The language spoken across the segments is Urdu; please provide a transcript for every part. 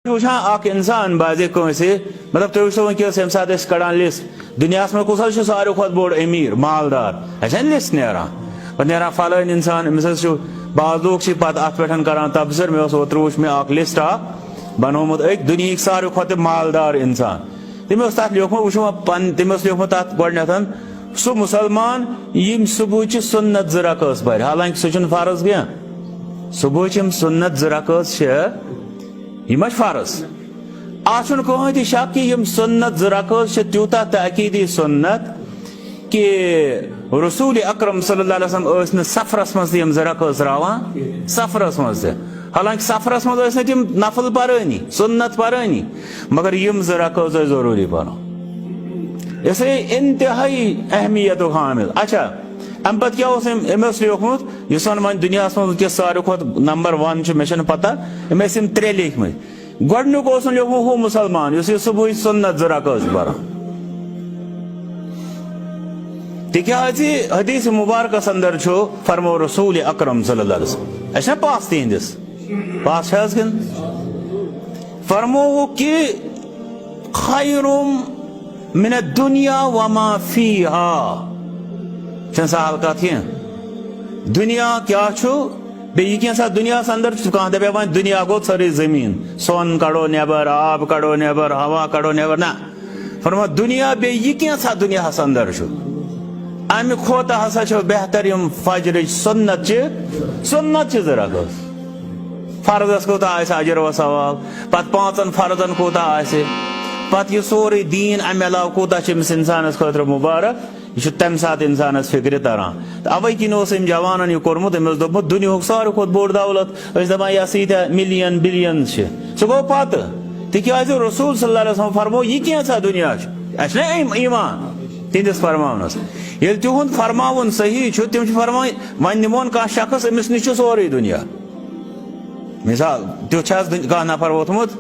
وچھان اخ انسان بازے کٲنٛسہِ مطلب تُہۍ وٕچھتو وٕنکیٚس ییٚمہِ ساتہٕ أسۍ کڑان لسٹ دُنیاہس منٛز کُس حظ چھُ ساروی کھۄتہٕ بوٚڑ أمیٖر مالدار اَسہِ چھا لسٹ نیران پتہٕ نیران فلٲنۍ انسان أمِس حظ چھُ بعض لوٗکھ چھِ پتہٕ اتھ پٮ۪ٹھ کران تبصرٕ مےٚ اوس اوترٕ وٕچھ مےٚ اکھ لسٹ اکھ بنومُت أکۍ دُنہِکۍ ساروی کھۄتہٕ مالدار انسان تٔمۍ اوس تتھ لیوٗکھمُت وٕچھو تٔمۍ اوس لیوٗکھمُت تتھ گۄڈٕنیتھ سُہ مُسلمان یِم صبحٕچہِ سُنت 2 رکٲژ پرِ حالانکہِ سُہ چھُنہٕ فرض کینٛہہ صبحٕچ یِم سُنت 2 رکٲژ چھِ یِم چھِ فرض اتھ چھُنہٕ کٕہٕنۍ تہِ شک کہِ یِم سُنت 2 رکٲژ چھِ تیوٗتاہ تأکیٖدی سُنت کہ رسول اکرم صلی اللہ علیہ وسلم ٲسۍ نہٕ سفرس منٛز تہِ یِم 2 رکٲژ تراوان سفرس منٛز تہِ حالانکہِ سفرس منٛز ٲسۍ نہٕ تِم نفل پرٲنی سُنت پرٲنی مگر یِم 2 رکٲژ ٲسۍ ضروٗری پرُن اس لیے انتہٲیی اہمیتُک حامل اچھا امہِ پتہٕ کیٛاہ اوس أمۍ اوس لیوٗکھمُت یُس وۄنۍ دُنیاہس منٛز وٕنکیٚس ساروی کھۄتہٕ نمبر 1 چھُ مےٚ چھنہٕ پتہ أمۍ ٲسۍ یِم 3 لیکھمٕتۍ گۄڈٕنیُک اوس نہٕ لیوٗکھمُت ہُہ مُسلمان یُس یہِ صبحٕچ سُنت 2 رکٲژ پران تِکیٛازِ حدیث مُبارکس اندر چھُ فرمو رسول اکرم صلی اللہ علیہ وسلم اَسہِ چھا پاس تِہنٛدِس پاس چھا حظ کِنہٕ فرمووُکھ کہِ خیرُم من الدنیا وما فیہا چھنہٕ سہل کتھ کینٛہہ دُنیا کیٛاہ چھُ بیٚیہِ یہِ کینٛژھا دُنیاہس اندر چھُ کانٛہہ دپہِ وۄنۍ دُنیا گوٚو ژھٔرٕے زٔمیٖن سۄن کڑو نٮ۪بر آب کڑو نٮ۪بر ہوا کڑو نٮ۪بر نہ فرمو دُنیا بیٚیہِ یہِ کینٛژھا دُنیاہس اندر چھُ امہِ کھۄتہٕ ہسا چھُ بہتر یِم فجرٕچ سُنت چھِ 2 رکٲژ فرضس کوٗتاہ آسہِ اجر و ثواب پتہٕ 5 فرضن کوٗتاہ آسہِ پتہٕ یہِ سورُے دیٖن امہِ علاوٕ کوٗتاہ چھُ أمِس انسانس خٲطرٕ مُبارک یہِ چھُ تمہِ ساتہٕ انسانس فکرِ تران تہٕ اوے کِنۍ اوس أمۍ جوانن یہِ کوٚرمُت أمۍ اوس دوٚپمُت دُنیہُک ساروی کھۄتہٕ بوٚڑ دولت ٲسۍ دپان یہِ ہسا ییٖتیٛاہ ملین بلین چھِ سُہ گوٚو پتہٕ تِکیٛازِ رسول صلی اللہ علیہ وسلم فرمو یہِ کینٛژھا دُنیا چھُ اَسہِ چھُنہ ایمان تِہنٛدِس فرماونس ییٚلہِ تِہُنٛد فرماوُن صحیح چھُ تِم چھِ فرمان وۄنۍ نِمون کانٛہہ شخص أمِس نِش چھُ سورُے دُنیا مثال تیُتھ چھا حظ کانٛہہ نفر ووتمُت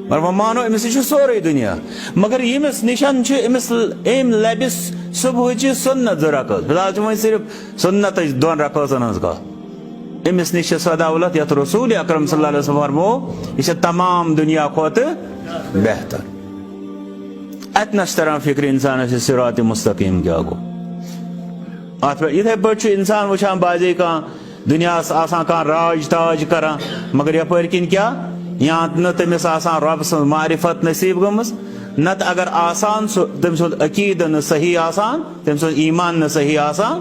مگر مانو أمِس نِش چھُ سورُے دُنیا مگر ییٚمِس نِشن چھُ أمِس أمۍ لبہِ صبحٕچہِ سُنت 2 رکٲژ فِلحال چھِ وۄنۍ صرف سُنتٕچ 2 رکٲژن ہٕنٛز کتھ أمِس نِش چھِ سۄ دولت یتھ رسول اکرم صلی اللہ علیہ وسلم فرمو یہِ چھِ تمام دُنیا کھۄتہٕ بہتر اتنس چھِ تران فکرِ انسانس یہِ صراط مستقیٖم کیٛاہ گوٚو اتھ پٮ۪ٹھ یِتھے پٲٹھۍ چھُ انسان وٕچھان بازے کانٛہہ دُنیاہس آسان کانٛہہ راج تاج کران مگر یپٲرۍ کِنۍ کیٛاہ یا نہٕ تٔمِس آسان رۄبہٕ سٕنٛز معرفت نصیٖب گٔمٕژ نتہٕ اگر آسان سُہ تٔمۍ سُنٛد عقیٖدٕ نہٕ صحیح آسان تٔمۍ سُنٛد ایمان نہٕ صحیح آسان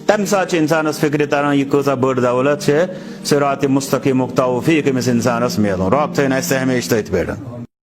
تمہِ ساتہٕ چھِ انسانس فکرِ تران یہِ کۭژاہ بٔڑ دولت چھِ صراط مستقیٖمُک توفیٖق أمِس انسانس میلُن رۄب تھٲیِن اسہِ ہمیشہٕ تٔتھۍ پٮ۪ٹھ